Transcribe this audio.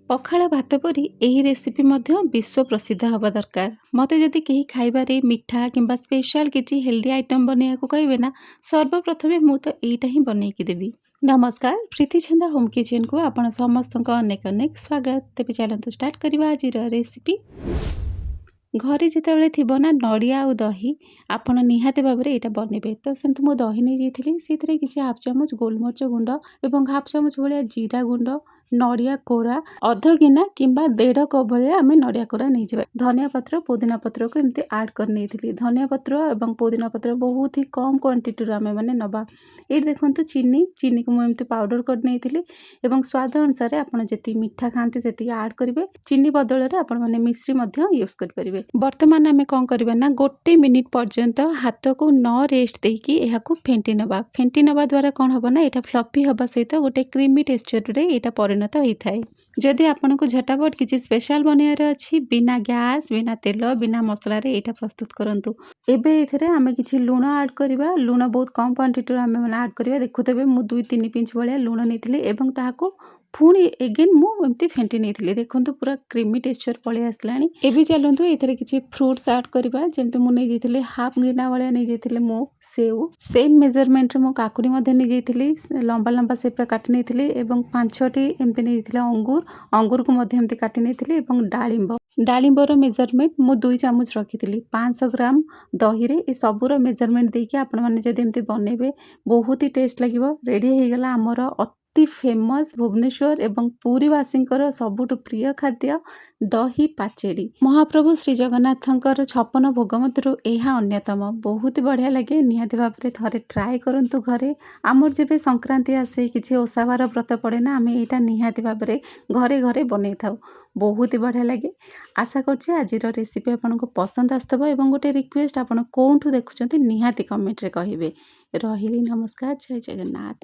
ପଖାଳ ଭାତ ପରି ଏହି ରେସିପି ମଧ୍ୟ ବିଶ୍ୱ ପ୍ରସିଦ୍ଧ ହେବା ଦରକାର। ମୋତେ ଯଦି କେହି ଖାଇବାରେ ମିଠା କିମ୍ବା ସ୍ପେଶାଲ କିଛି ହେଲ୍ଦି ଆଇଟମ୍ ବନେଇବାକୁ କହିବେ ନା, ସର୍ବପ୍ରଥମେ ମୁଁ ତ ଏଇଟା ହିଁ ବନେଇକି ଦେବି। ନମସ୍କାର, ପ୍ରୀତି ଛନ୍ଦା ହୋମ୍ କିଚେନ୍କୁ ଆପଣ ସମସ୍ତଙ୍କ ଅନେକ ଅନେକ ସ୍ୱାଗତ। ତେବେ ଚାଲନ୍ତୁ ଷ୍ଟାର୍ଟ କରିବା ଆଜିର ରେସିପି। ଘରେ ଯେତେବେଳେ ଥିବ ନା ନଡ଼ିଆ ଆଉ ଦହି, ଆପଣ ନିହାତି ଭାବରେ ଏଇଟା ବନେଇବେ। ତ ସେମିତି ମୁଁ ଦହି ନେଇଯାଇଥିଲି, ସେଥିରେ କିଛି ହାଫ୍ ଚାମଚ ଗୋଲମରିଚ ଗୁଣ୍ଡ ଏବଂ ହାଫ୍ ଚାମଚ ଭଳିଆ ଜିରା ଗୁଣ୍ଡ, ନଡ଼ିଆ କୋରା ଅଧ ଗିନା କିମ୍ବା 1.5 କପ୍ ଭଳିଆ ଆମେ ନଡ଼ିଆ କୋରା ନେଇଯିବା। ଧନିଆ ପତ୍ର, ପୁଦିନା ପତ୍ରକୁ ଏମିତି ଆଡ଼୍ କରି ନେଇଥିଲି। ଧନିଆ ପତ୍ର ଏବଂ ପୁଦିନା ପତ୍ର ବହୁତ ହି କମ୍ କ୍ୱାଣ୍ଟିଟିରୁ ଆମେ ମାନେ ନେବା। ଏଇଠି ଦେଖନ୍ତୁ ଚିନିକୁ ମୁଁ ଏମିତି ପାଉଡ଼ର କରି ନେଇଥିଲି ଏବଂ ସ୍ୱାଦ ଅନୁସାରେ ଆପଣ ଯେତିକି ମିଠା ଖାଆନ୍ତି ସେତିକି ଆଡ଼୍ କରିବେ। ଚିନି ବଦଳରେ ଆପଣମାନେ ମିଶ୍ରି ମଧ୍ୟ ୟୁଜ୍ କରିପାରିବେ। ବର୍ତ୍ତମାନ ଆମେ କ'ଣ କରିବା ନା 1 ମିନିଟ୍ ପର୍ଯ୍ୟନ୍ତ ହାତକୁ ନ ରେଷ୍ଟ ଦେଇକି ଏହାକୁ ଫେଣ୍ଟି ନେବା। ଫେଣ୍ଟି ନେବା ଦ୍ୱାରା କ'ଣ ହେବ ନା ଏଇଟା ଫ୍ଲଫି ହେବା ସହିତ ଗୋଟେ କ୍ରିମି ଟେକ୍ସଚରରେ ଏଇଟା ପରିଣତ ହୋଇଥାଏ। ଯଦି ଆପଣଙ୍କୁ ଝଟାପଟ କିଛି ସ୍ପେଶାଲ ବନେଇବାର ଅଛି, ବିନା ଗ୍ୟାସ୍, ବିନା ତେଲ, ବିନା ମସଲାରେ ଏଇଟା ପ୍ରସ୍ତୁତ କରନ୍ତୁ। ଏବେ ଏଥିରେ ଆମେ କିଛି ଲୁଣ ଆଡ଼୍ କରିବା। ଲୁଣ ବହୁତ କମ୍ କ୍ୱାଣ୍ଟିଟିରୁ ଆମେ ମାନେ ଆଡ଼୍ କରିବା। ଦେଖୁଥିବେ ମୁଁ 2-3 ପିଞ୍ଚ ଭଳିଆ ଲୁଣ ନେଇଥିଲି ଏବଂ ତାହାକୁ ପୁଣି ଏଗେନ୍ ମୁଁ ଏମିତି ଫେଣ୍ଟି ନେଇଥିଲି। ଦେଖନ୍ତୁ ପୁରା କ୍ରିମି ଟେକ୍ସଚର ପଳେଇ ଆସିଲାଣି। ଏବେ ଚାଲନ୍ତୁ ଏଥିରେ କିଛି ଫ୍ରୁଟ୍ସ ଆଡ଼୍ କରିବା। ଯେମିତି ମୁଁ ନେଇଯାଇଥିଲି ହାଫ୍ ଗିନା ଭଳିଆ ନେଇଯାଇଥିଲି ମୁଁ ସେଉ। ସେମ୍ ମେଜରମେଣ୍ଟରେ ମୁଁ କାକୁଡ଼ି ମଧ୍ୟ ନେଇଯାଇଥିଲି, ଲମ୍ବା ଲମ୍ବା ସେପ୍ରେ କାଟି ନେଇଥିଲି ଏବଂ 5-6ଟି ଏମିତି ନେଇଥିଲି ଅଙ୍ଗୁରକୁ ମଧ୍ୟ ଏମିତି କାଟି ନେଇଥିଲି ଏବଂ ଡାଳିମ୍ବର ମେଜରମେଣ୍ଟ ମୁଁ 2 ଚାମଚ ରଖିଥିଲି। 500 ଗ୍ରାମ ଦହିରେ ଏ ସବୁର ମେଜରମେଣ୍ଟ ଦେଇକି ଆପଣମାନେ ଯଦି ଏମିତି ବନେଇବେ ବହୁତ ହି ଟେଷ୍ଟ ଲାଗିବ। ରେଡ଼ି ହେଇଗଲା ଆମର ଅତି ଫେମସ୍ ଭୁବନେଶ୍ୱର ଏବଂ ପୁରୀବାସୀଙ୍କର ସବୁଠୁ ପ୍ରିୟ ଖାଦ୍ୟ ଦହି ପାଚେଡ଼ି। ମହାପ୍ରଭୁ ଶ୍ରୀ ଜଗନ୍ନାଥଙ୍କର 56 ଭୋଗ ମଧ୍ୟରୁ ଏହା ଅନ୍ୟତମ। ବହୁତ ବଢ଼ିଆ ଲାଗେ। ନିହାତି ଭାବରେ ଥରେ ଟ୍ରାଏ କରନ୍ତୁ ଘରେ। ଆମର ଯେବେ ସଂକ୍ରାନ୍ତି ଆସେ, କିଛି ଓଷାବାର ବ୍ରତ ପଡ଼େ ନା, ଆମେ ଏଇଟା ନିହାତି ଭାବରେ ଘରେ ଘରେ ବନେଇଥାଉ। ବହୁତ ବଢ଼ିଆ ଲାଗେ। ଆଶା କରୁଛି ଆଜିର ରେସିପି ଆପଣଙ୍କୁ ପସନ୍ଦ ଆସିଥିବ ଏବଂ ଗୋଟେ ରିକ୍ୱେଷ୍ଟ, ଆପଣ କେଉଁଠୁ ଦେଖୁଛନ୍ତି ନିହାତି କମେଣ୍ଟରେ କହିବେ। ରହିଲି, ନମସ୍କାର, ଜୟ ଜଗନ୍ନାଥ।